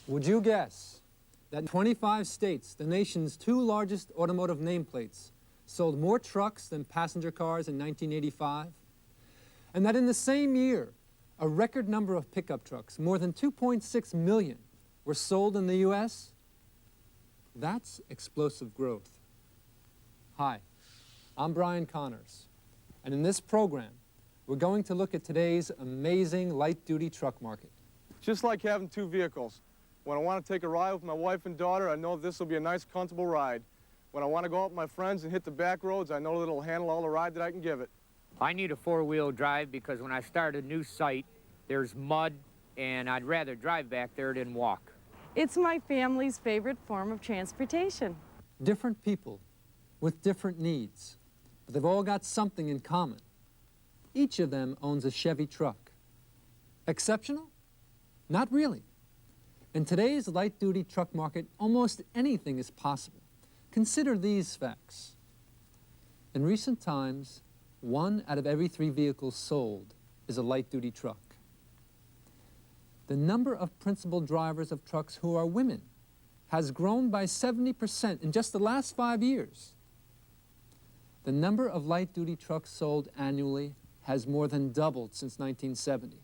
Would you guess that in 25 states, the nation's two largest automotive nameplates sold more trucks than passenger cars in 1985? And that in the same year, a record number of pickup trucks, more than 2.6 million, were sold in the U.S.? That's explosive growth. Hi, I'm Brian Connors, and in this program, we're going to look at today's amazing light-duty truck market. Just like having two vehicles. When I want to take a ride with my wife and daughter, I know this will be a nice, comfortable ride. When I want to go out with my friends and hit the back roads, I know that it'll handle all the ride that I can give it. I need a four-wheel drive because when I start a new site, there's mud, and I'd rather drive back there than walk. It's my family's favorite form of transportation. Different people with different needs, but they've all got something in common. Each of them owns a Chevy truck. Exceptional? Not really. In today's light-duty truck market, almost anything is possible. Consider these facts. In recent times, 1 out of every 3 vehicles sold is a light-duty truck. The number of principal drivers of trucks who are women has grown by 70% in just the last 5 years. The number of light-duty trucks sold annually has more than doubled since 1970.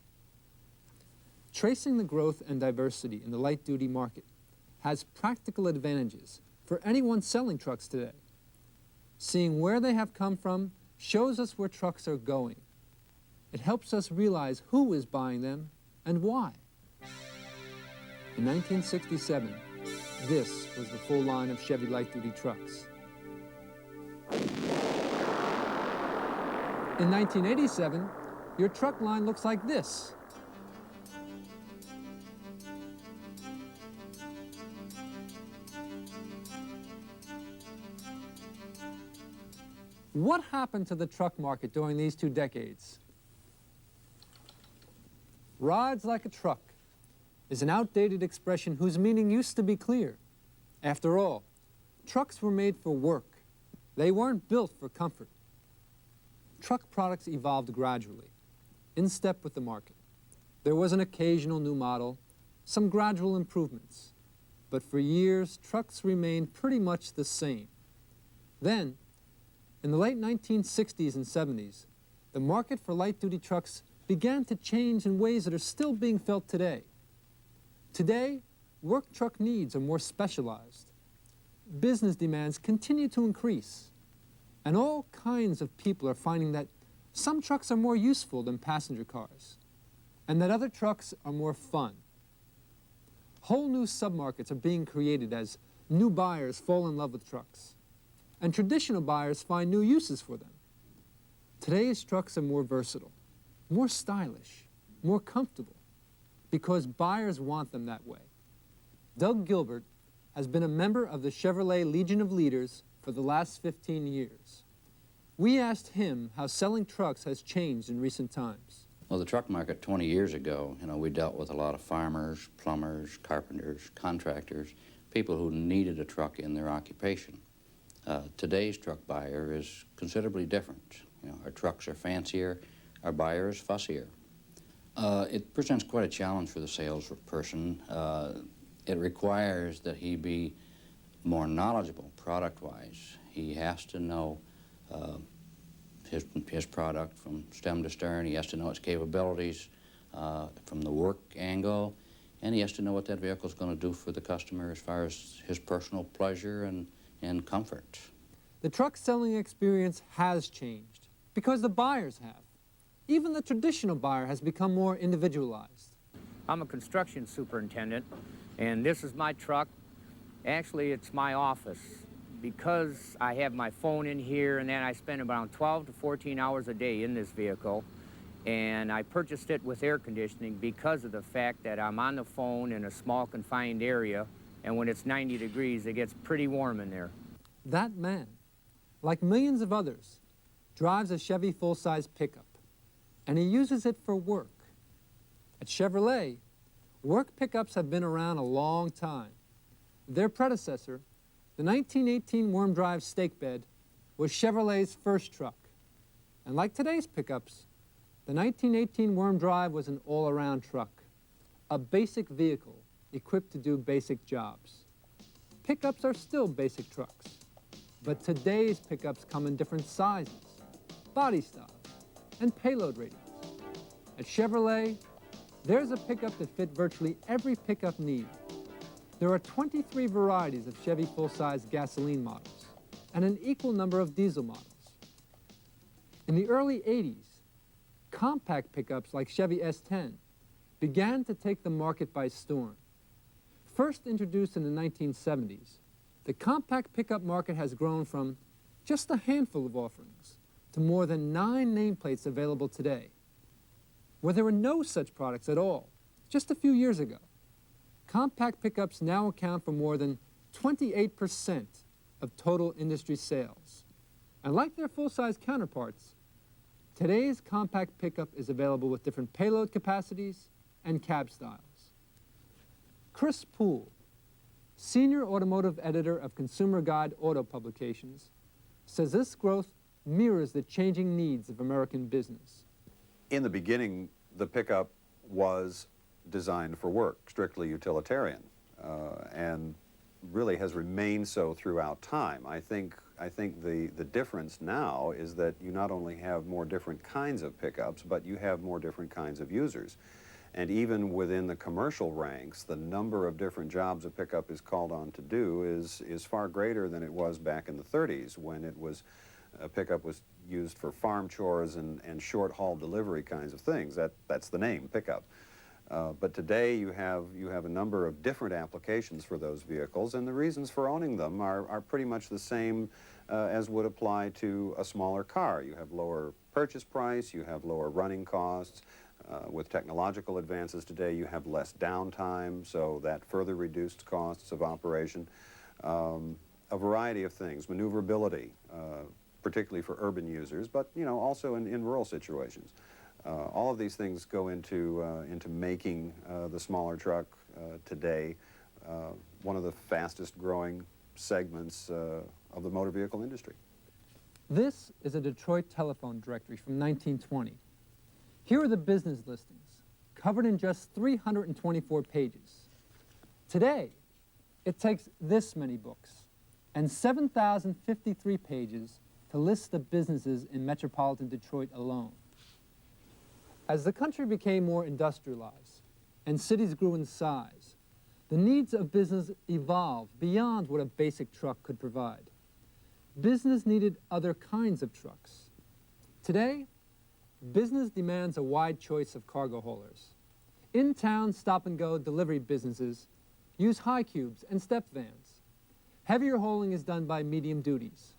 Tracing the growth and diversity in the light-duty market has practical advantages for anyone selling trucks today. Seeing where they have come from shows us where trucks are going. It helps us realize who is buying them and why. In 1967, this was the full line of Chevy light-duty trucks. In 1987, your truck line looks like this. What happened to the truck market during these 2 decades? Rides like a truck is an outdated expression whose meaning used to be clear. After all, trucks were made for work. They weren't built for comfort. Truck products evolved gradually, in step with the market. There was an occasional new model, some gradual improvements. But for years, trucks remained pretty much the same. Then, in the late 1960s and 70s, the market for light-duty trucks began to change in ways that are still being felt today. Today, work truck needs are more specialized. Business demands continue to increase. And all kinds of people are finding that some trucks are more useful than passenger cars, and that other trucks are more fun. Whole new submarkets are being created as new buyers fall in love with trucks, and traditional buyers find new uses for them. Today's trucks are more versatile, more stylish, more comfortable, because buyers want them that way. Doug Gilbert has been a member of the Chevrolet Legion of Leaders for the last 15 years. We asked him how selling trucks has changed in recent times. Well, the truck market 20 years ago, we dealt with a lot of farmers, plumbers, carpenters, contractors, people who needed a truck in their occupation. Today's truck buyer is considerably different. Our trucks are fancier, our buyer is fussier. It presents quite a challenge for the salesperson. It requires that he be more knowledgeable product-wise. He has to know his product from stem to stern. He has to know its capabilities from the work angle, and he has to know what that vehicle is going to do for the customer as far as his personal pleasure and comfort. The truck selling experience has changed because the buyers have. Even the traditional buyer has become more individualized. I'm a construction superintendent, and this is my truck. Actually, it's my office. Because I have my phone in here, and then I spend about 12 to 14 hours a day in this vehicle, and I purchased it with air conditioning because of the fact that I'm on the phone in a small confined area, and when it's 90 degrees, it gets pretty warm in there. That man, like millions of others, drives a Chevy full-size pickup, and he uses it for work. At Chevrolet, work pickups have been around a long time. Their predecessor, the 1918 worm drive stake bed, was Chevrolet's first truck. And like today's pickups, the 1918 worm drive was an all-around truck, a basic vehicle equipped to do basic jobs. Pickups are still basic trucks, but today's pickups come in different sizes, body styles, and payload ratings. At Chevrolet, there's a pickup that fit virtually every pickup need. There are 23 varieties of Chevy full-size gasoline models and an equal number of diesel models. In the early 80s, compact pickups like Chevy S10 began to take the market by storm. First introduced in the 1970s, the compact pickup market has grown from just a handful of offerings to more than 9 nameplates available today, where there were no such products at all just a few years ago. Compact pickups now account for more than 28% of total industry sales. And like their full-size counterparts, today's compact pickup is available with different payload capacities and cab styles. Chris Poole, senior automotive editor of Consumer Guide Auto Publications, says this growth mirrors the changing needs of American business. In the beginning, the pickup was designed for work, strictly utilitarian, and really has remained so throughout time. I think the difference now is that you not only have more different kinds of pickups, but you have more different kinds of users. And even within the commercial ranks, the number of different jobs a pickup is called on to do is far greater than it was back in the 30s, when a pickup was used for farm chores and short-haul delivery kinds of things. That's the name, pickup. But today you have a number of different applications for those vehicles, and the reasons for owning them are pretty much the same as would apply to a smaller car. You have lower purchase price, you have lower running costs. With technological advances today, you have less downtime, so that further reduced costs of operation. A variety of things, maneuverability, particularly for urban users, but also in rural situations. All of these things go into making the smaller truck today one of the fastest growing segments of the motor vehicle industry. This is a Detroit telephone directory from 1920. Here are the business listings, covered in just 324 pages. Today, it takes this many books and 7,053 pages to list the businesses in metropolitan Detroit alone. As the country became more industrialized and cities grew in size, the needs of business evolved beyond what a basic truck could provide. Business needed other kinds of trucks. Today, business demands a wide choice of cargo haulers. In-town stop-and-go delivery businesses use high cubes and step vans. Heavier hauling is done by medium duties.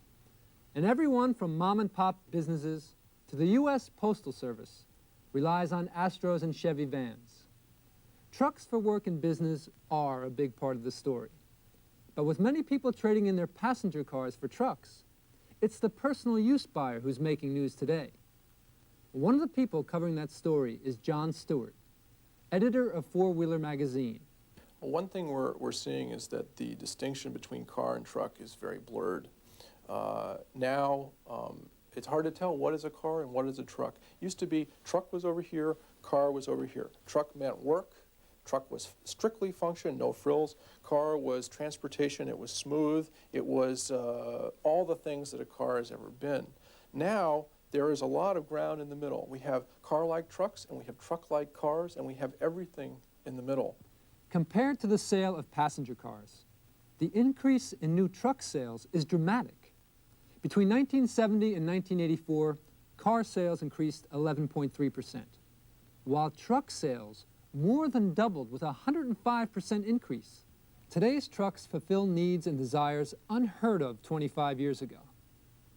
And everyone from mom-and-pop businesses to the U.S. Postal Service relies on Astros and Chevy vans. Trucks for work and business are a big part of the story. But with many people trading in their passenger cars for trucks, it's the personal use buyer who's making news today. One of the people covering that story is John Stewart, editor of Four Wheeler magazine. Well, one thing we're seeing is that the distinction between car and truck is very blurred. Now, it's hard to tell what is a car and what is a truck. Used to be truck was over here, car was over here. Truck meant work. Truck was strictly function, no frills. Car was transportation, it was smooth. It was all the things that a car has ever been. Now, there is a lot of ground in the middle. We have car-like trucks, and we have truck-like cars, and we have everything in the middle. Compared to the sale of passenger cars, the increase in new truck sales is dramatic. Between 1970 and 1984, car sales increased 11.3%, while truck sales more than doubled with a 105% increase. Today's trucks fulfill needs and desires unheard of 25 years ago.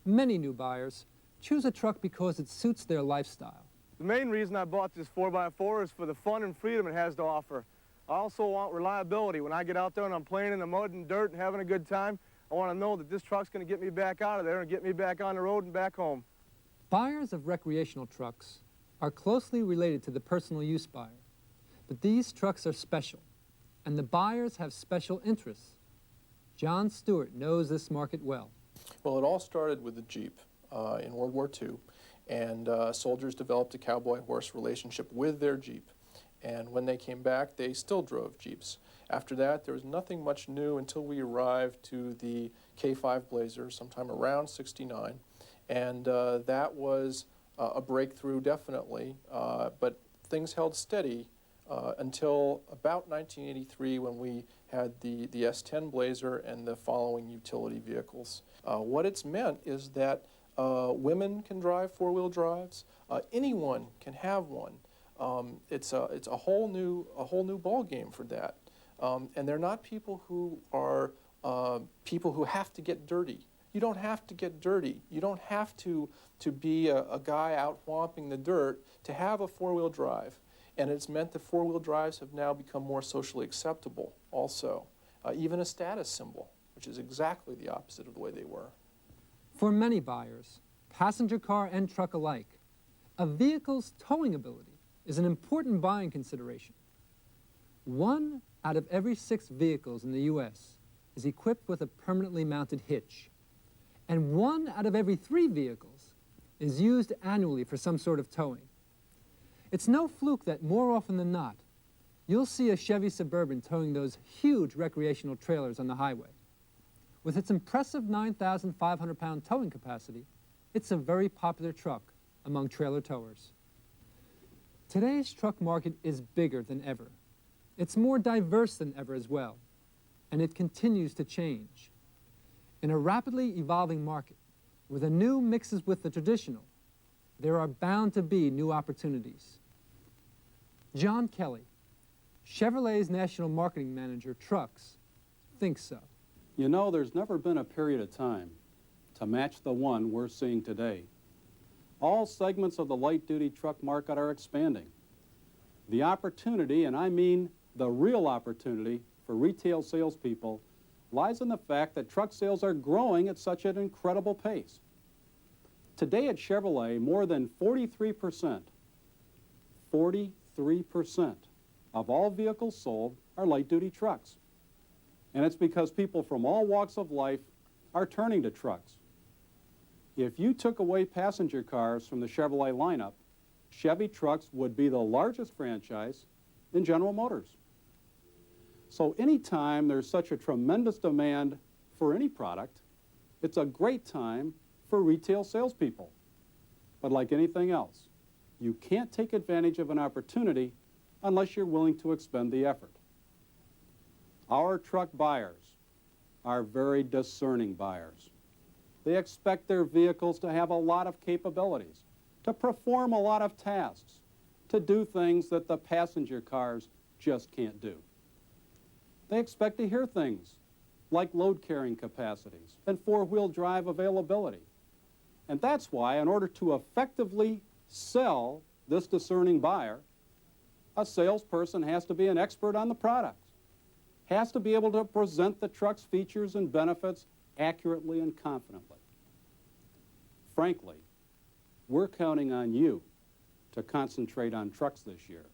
Many new buyers choose a truck because it suits their lifestyle. The main reason I bought this 4x4 is for the fun and freedom it has to offer. I also want reliability. When I get out there and I'm playing in the mud and dirt and having a good time, I want to know that this truck's going to get me back out of there and get me back on the road and back home. Buyers of recreational trucks are closely related to the personal use buyer, but these trucks are special, and the buyers have special interests. John Stewart knows this market well. Well, it all started with the Jeep in World War II, and soldiers developed a cowboy-horse relationship with their Jeep. And when they came back, they still drove Jeeps. After that, there was nothing much new until we arrived to the K5 Blazer sometime around '69. And that was a breakthrough, definitely. But things held steady until about 1983, when we had the S10 Blazer and the following utility vehicles. What it's meant is that women can drive four-wheel drives. Anyone can have one. It's a whole new ball game for that. And they're not people who are people who have to get dirty. You don't have to get dirty. You don't have to be a guy out whomping the dirt to have a four-wheel drive. And it's meant that four-wheel drives have now become more socially acceptable also. Even a status symbol, which is exactly the opposite of the way they were. For many buyers, passenger car and truck alike, a vehicle's towing ability is an important buying consideration. 1 out of every 6 vehicles in the U.S. is equipped with a permanently mounted hitch, and 1 out of every 3 vehicles is used annually for some sort of towing. It's no fluke that more often than not, you'll see a Chevy Suburban towing those huge recreational trailers on the highway. With its impressive 9,500-pound towing capacity, it's a very popular truck among trailer towers. Today's truck market is bigger than ever. It's more diverse than ever as well, and it continues to change. In a rapidly evolving market, where the new mixes with the traditional, there are bound to be new opportunities. John Kelly, Chevrolet's National Marketing Manager, Trucks, thinks so. You know, there's never been a period of time to match the one we're seeing today. All segments of the light-duty truck market are expanding. The opportunity, and I mean the real opportunity, for retail salespeople lies in the fact that truck sales are growing at such an incredible pace. Today at Chevrolet, more than 43% of all vehicles sold are light-duty trucks. And it's because people from all walks of life are turning to trucks. If you took away passenger cars from the Chevrolet lineup, Chevy trucks would be the largest franchise in General Motors. So anytime there's such a tremendous demand for any product, it's a great time for retail salespeople. But like anything else, you can't take advantage of an opportunity unless you're willing to expend the effort. Our truck buyers are very discerning buyers. They expect their vehicles to have a lot of capabilities, to perform a lot of tasks, to do things that the passenger cars just can't do. They expect to hear things like load-carrying capacities and four-wheel drive availability. And that's why, in order to effectively sell this discerning buyer, a salesperson has to be an expert on the product, has to be able to present the truck's features and benefits accurately and confidently. Frankly, we're counting on you to concentrate on trucks this year.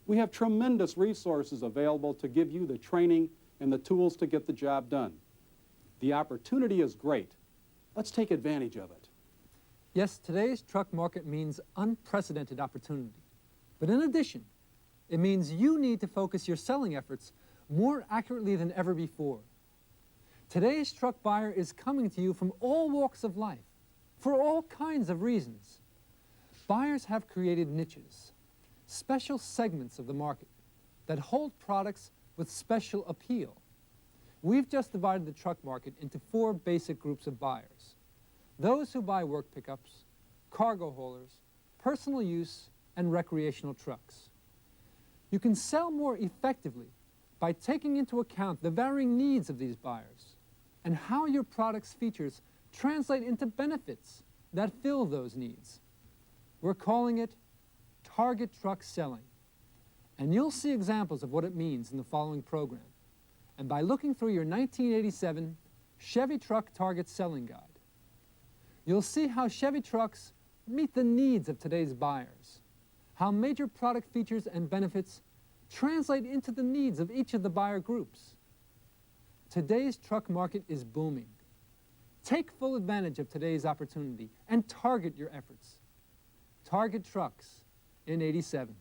We have tremendous resources available to give you the training and the tools to get the job done. The opportunity is great. Let's take advantage of it. Yes, today's truck market means unprecedented opportunity. But in addition, it means you need to focus your selling efforts more accurately than ever before. Today's truck buyer is coming to you from all walks of life, for all kinds of reasons. Buyers have created niches, special segments of the market that hold products with special appeal. We've just divided the truck market into 4 basic groups of buyers: those who buy work pickups, cargo haulers, personal use, and recreational trucks. You can sell more effectively by taking into account the varying needs of these buyers and how your product's features translate into benefits that fill those needs. We're calling it target truck selling, and you'll see examples of what it means in the following program, and by looking through your 1987 Chevy Truck Target Selling Guide. You'll see how Chevy trucks meet the needs of today's buyers, how major product features and benefits translate into the needs of each of the buyer groups. Today's truck market is booming. Take full advantage of today's opportunity and target your efforts. Target trucks in '87.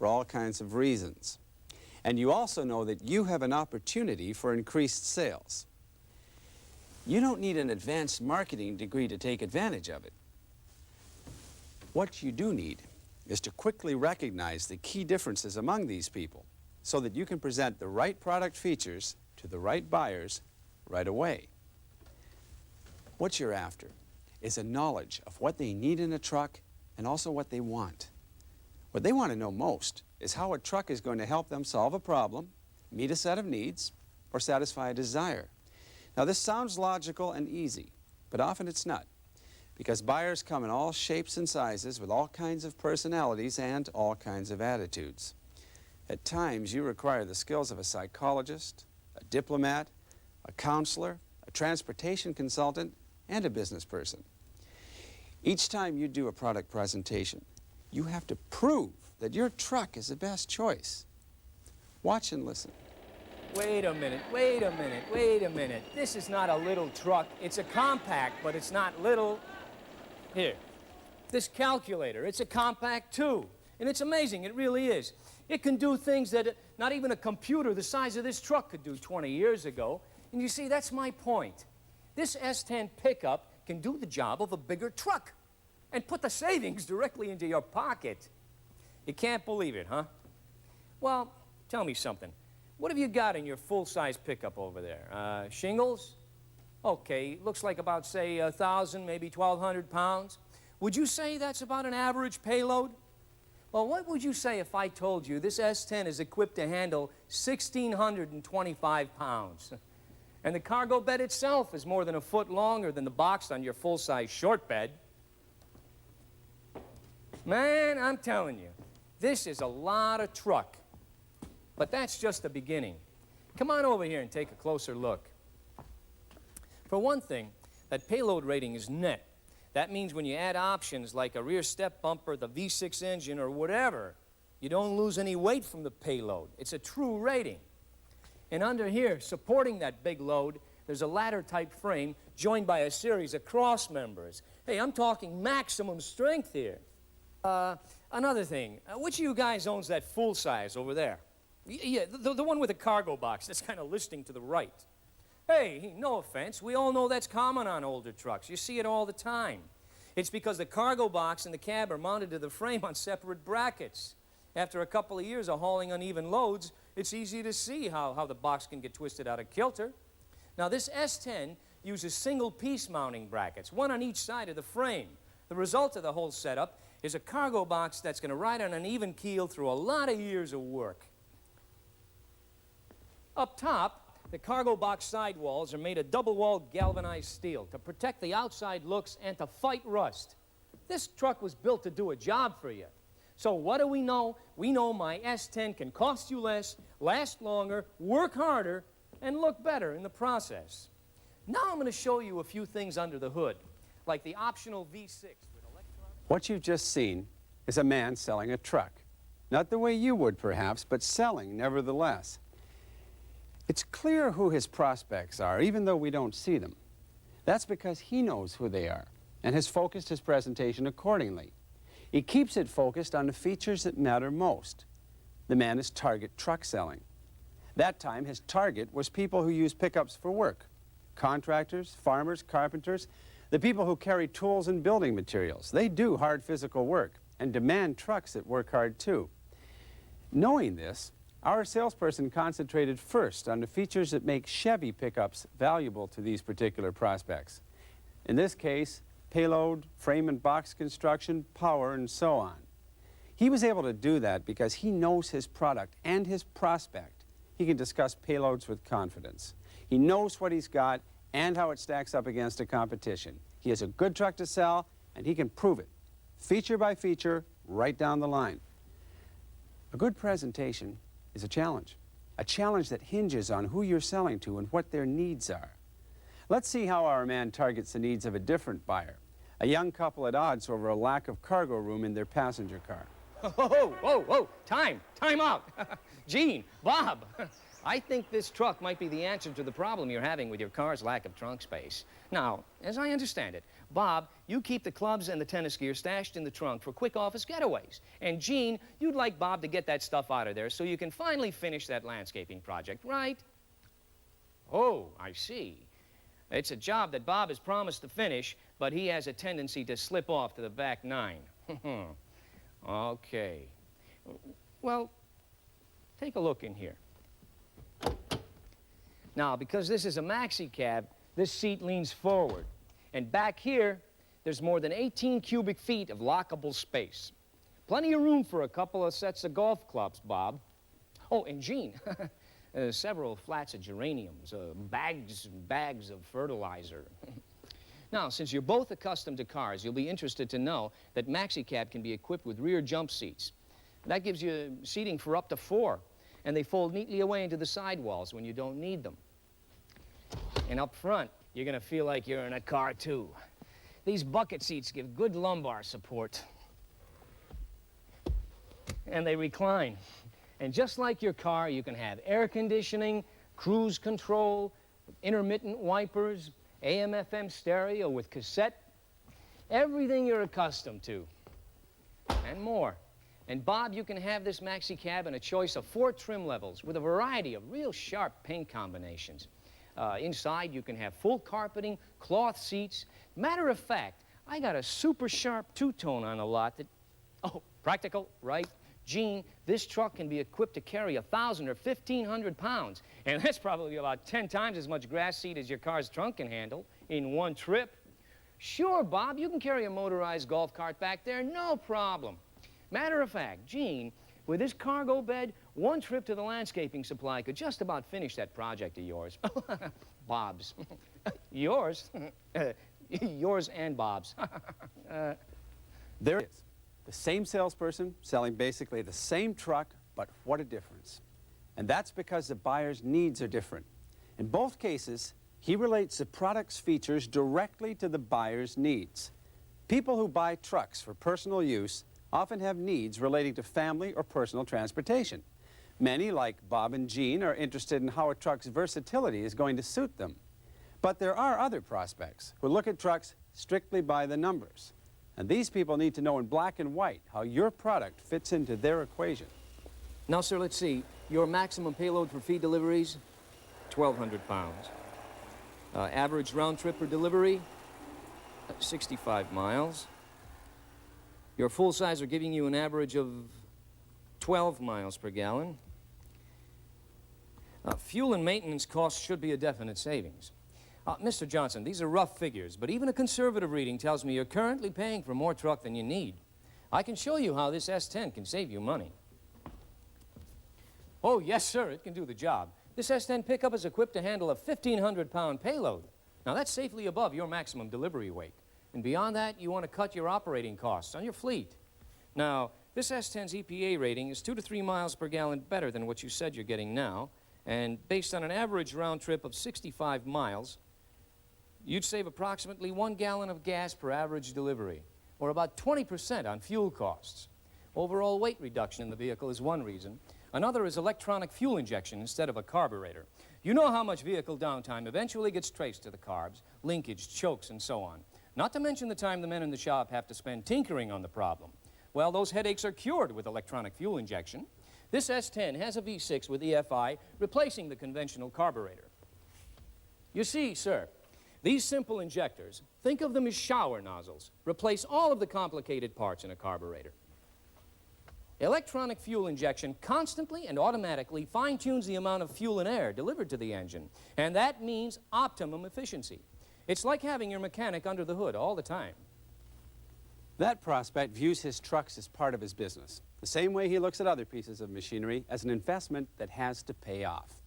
for all kinds of reasons. And you also know that you have an opportunity for increased sales. You don't need an advanced marketing degree to take advantage of it. What you do need is to quickly recognize the key differences among these people so that you can present the right product features to the right buyers right away. What you're after is a knowledge of what they need in a truck and also what they want. What they want to know most is how a truck is going to help them solve a problem, meet a set of needs, or satisfy a desire. Now, this sounds logical and easy, but often it's not, because buyers come in all shapes and sizes with all kinds of personalities and all kinds of attitudes. At times, you require the skills of a psychologist, a diplomat, a counselor, a transportation consultant, and a business person. Each time you do a product presentation, you have to prove that your truck is the best choice. Watch and listen. Wait a minute, wait a minute, wait a minute. This is not a little truck. It's a compact, but it's not little. Here, this calculator, it's a compact too. And it's amazing, it really is. It can do things that not even a computer the size of this truck could do 20 years ago. And you see, that's my point. This S10 pickup can do the job of a bigger truck and put the savings directly into your pocket. You can't believe it, huh? Well, tell me something. What have you got in your full-size pickup over there? Shingles? Okay, looks like about, say, 1,000, maybe 1,200 pounds. Would you say that's about an average payload? Well, what would you say if I told you this S10 is equipped to handle 1,625 pounds? And the cargo bed itself is more than a foot longer than the box on your full-size short bed. Man, I'm telling you, this is a lot of truck. But that's just the beginning. Come on over here and take a closer look. For one thing, that payload rating is net. That means when you add options like a rear step bumper, the V6 engine, or whatever, you don't lose any weight from the payload. It's a true rating. And under here, supporting that big load, there's a ladder-type frame joined by a series of cross members. Hey, I'm talking maximum strength here. Another thing, which of you guys owns that full size over there? Yeah, the one with the cargo box that's kind of listing to the right. Hey, no offense, we all know that's common on older trucks. You see it all the time. It's because the cargo box and the cab are mounted to the frame on separate brackets. After a couple of years of hauling uneven loads, it's easy to see how the box can get twisted out of kilter. Now, this S10 uses single-piece mounting brackets, one on each side of the frame. The result of the whole setup is a cargo box that's going to ride on an even keel through a lot of years of work. Up top, the cargo box sidewalls are made of double-walled galvanized steel to protect the outside looks and to fight rust. This truck was built to do a job for you. So what do we know? We know my S10 can cost you less, last longer, work harder, and look better in the process. Now I'm going to show you a few things under the hood, like the optional V6 with electron. What you've just seen is a man selling a truck. Not the way you would, perhaps, but selling nevertheless. It's clear who his prospects are, even though we don't see them. That's because he knows who they are and has focused his presentation accordingly. He keeps it focused on the features that matter most. The man is target truck selling. That time, his target was people who use pickups for work. Contractors, farmers, carpenters, the people who carry tools and building materials. They do hard physical work and demand trucks that work hard too. Knowing this, our salesperson concentrated first on the features that make Chevy pickups valuable to these particular prospects. In this case, payload, frame and box construction, power, and so on. He was able to do that because he knows his product and his prospect. He can discuss payloads with confidence. He knows what he's got and how it stacks up against the competition. He has a good truck to sell, and he can prove it, feature by feature, right down the line. A good presentation is a challenge that hinges on who you're selling to and what their needs are. Let's see how our man targets the needs of a different buyer, a young couple at odds over a lack of cargo room in their passenger car. Whoa, whoa, whoa, time out. Gene, Bob, I think this truck might be the answer to the problem you're having with your car's lack of trunk space. Now, as I understand it, Bob, you keep the clubs and the tennis gear stashed in the trunk for quick office getaways. And Gene, you'd like Bob to get that stuff out of there so you can finally finish that landscaping project, right? Oh, I see. It's a job that Bob has promised to finish, but he has a tendency to slip off to the back nine. Okay. Well, take a look in here. Now, because this is a maxi cab, this seat leans forward. And back here, there's more than 18 cubic feet of lockable space. Plenty of room for a couple of sets of golf clubs, Bob. Oh, and Gene, several flats of geraniums, bags and bags of fertilizer. Now, since you're both accustomed to cars, you'll be interested to know that maxi cab can be equipped with rear jump seats. That gives you seating for up to 4. And they fold neatly away into the sidewalls when you don't need them. And up front, you're going to feel like you're in a car, too. These bucket seats give good lumbar support. And they recline. And just like your car, you can have air conditioning, cruise control, intermittent wipers, AM/FM stereo with cassette, everything you're accustomed to, and more. And Bob, you can have this maxi cab in a choice of 4 trim levels with a variety of real sharp paint combinations. Inside, you can have full carpeting, cloth seats. Matter of fact, I got a super sharp two-tone on the lot that, oh, practical, right? Gene, this truck can be equipped to carry 1,000 or 1,500 pounds. And that's probably about 10 times as much grass seed as your car's trunk can handle in one trip. Sure, Bob, you can carry a motorized golf cart back there, no problem. Matter of fact, Gene, with this cargo bed, one trip to the landscaping supply could just about finish that project of yours. Bob's. Yours? Yours and Bob's. There it is. The same salesperson selling basically the same truck, but what a difference. And that's because the buyer's needs are different. In both cases, he relates the product's features directly to the buyer's needs. People who buy trucks for personal use often have needs relating to family or personal transportation. Many, like Bob and Gene, are interested in how a truck's versatility is going to suit them. But there are other prospects who look at trucks strictly by the numbers. And these people need to know in black and white how your product fits into their equation. Now, sir, let's see. Your maximum payload for feed deliveries, 1,200 pounds. Average round trip per delivery, 65 miles. Your full size are giving you an average of 12 miles per gallon. Fuel and maintenance costs should be a definite savings. Mr. Johnson, these are rough figures, but even a conservative reading tells me you're currently paying for more truck than you need. I can show you how this S10 can save you money. Oh, yes, sir, it can do the job. This S10 pickup is equipped to handle a 1,500-pound payload. Now, that's safely above your maximum delivery weight. And beyond that, you want to cut your operating costs on your fleet. Now, this S10's EPA rating is 2 to 3 miles per gallon better than what you said you're getting now. And based on an average round trip of 65 miles, you'd save approximately 1 gallon of gas per average delivery, or about 20% on fuel costs. Overall weight reduction in the vehicle is one reason. Another is electronic fuel injection instead of a carburetor. You know how much vehicle downtime eventually gets traced to the carbs, linkage, chokes, and so on. Not to mention the time the men in the shop have to spend tinkering on the problem. Well, those headaches are cured with electronic fuel injection. This S10 has a V6 with EFI, replacing the conventional carburetor. You see, sir, these simple injectors, think of them as shower nozzles, replace all of the complicated parts in a carburetor. Electronic fuel injection constantly and automatically fine-tunes the amount of fuel and air delivered to the engine, and that means optimum efficiency. It's like having your mechanic under the hood all the time. That prospect views his trucks as part of his business, the same way he looks at other pieces of machinery as an investment that has to pay off.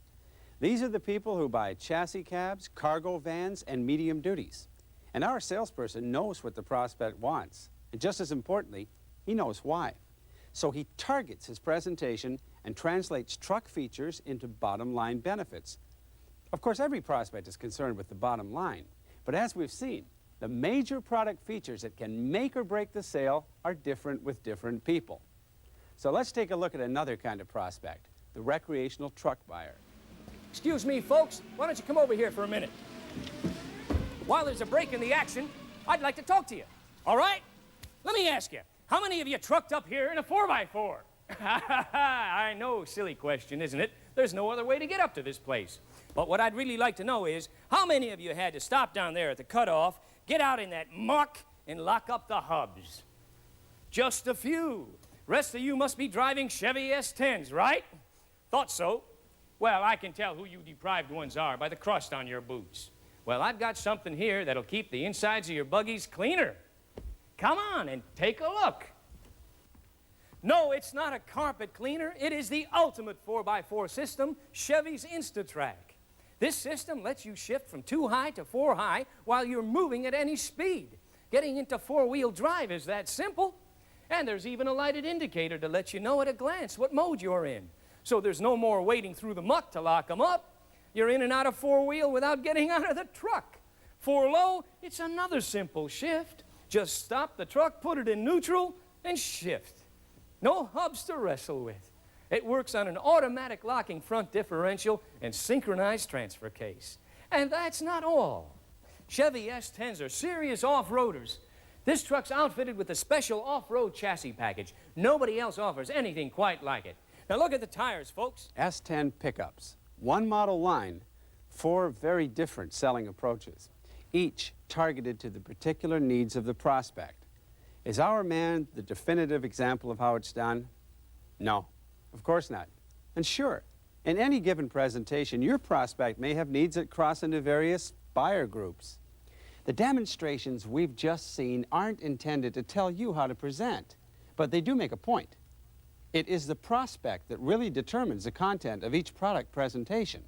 These are the people who buy chassis cabs, cargo vans, and medium duties. And our salesperson knows what the prospect wants, and just as importantly, he knows why. So he targets his presentation and translates truck features into bottom-line benefits. Of course, every prospect is concerned with the bottom line, but as we've seen, the major product features that can make or break the sale are different with different people. So let's take a look at another kind of prospect, the recreational truck buyer. Excuse me, folks. Why don't you come over here for a minute? While there's a break in the action, I'd like to talk to you. All right? Let me ask you, how many of you trucked up here in a 4x4? I know, silly question, isn't it? There's no other way to get up to this place. But what I'd really like to know is, how many of you had to stop down there at the cutoff, get out in that muck, and lock up the hubs? Just a few. Rest of you must be driving Chevy S10s, right? Thought so. Well, I can tell who you deprived ones are by the crust on your boots. Well, I've got something here that'll keep the insides of your buggies cleaner. Come on and take a look. No, it's not a carpet cleaner. It is the ultimate 4x4 system, Chevy's InstaTrack. This system lets you shift from 2 high to 4 high while you're moving at any speed. Getting into 4-wheel drive is that simple. And there's even a lighted indicator to let you know at a glance what mode you're in. So there's no more wading through the muck to lock them up. You're in and out of 4-wheel without getting out of the truck. 4 low, it's another simple shift. Just stop the truck, put it in neutral, and shift. No hubs to wrestle with. It works on an automatic locking front differential and synchronized transfer case. And that's not all. Chevy S10s are serious off-roaders. This truck's outfitted with a special off-road chassis package. Nobody else offers anything quite like it. Now look at the tires, folks. S10 pickups. One model line, 4 very different selling approaches, each targeted to the particular needs of the prospect. Is our man the definitive example of how it's done? No, of course not. And sure, in any given presentation, your prospect may have needs that cross into various buyer groups. The demonstrations we've just seen aren't intended to tell you how to present, but they do make a point. It is the prospect that really determines the content of each product presentation.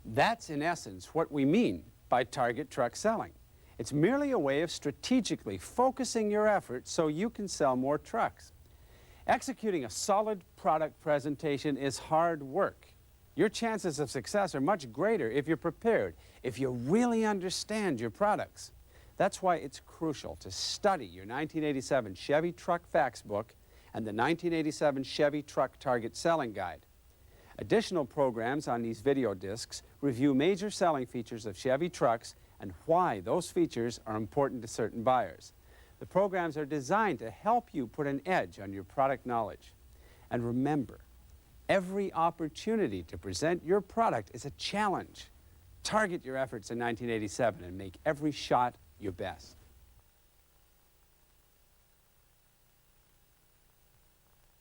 That's, in essence, what we mean by target truck selling. It's merely a way of strategically focusing your efforts so you can sell more trucks. Executing a solid product presentation is hard work. Your chances of success are much greater if you're prepared, if you really understand your products. That's why it's crucial to study your 1987 Chevy Truck Facts Book and the 1987 Chevy Truck Target Selling Guide. Additional programs on these video discs review major selling features of Chevy trucks and why those features are important to certain buyers. The programs are designed to help you put an edge on your product knowledge. And remember, every opportunity to present your product is a challenge. Target your efforts in 1987 and make every shot your best.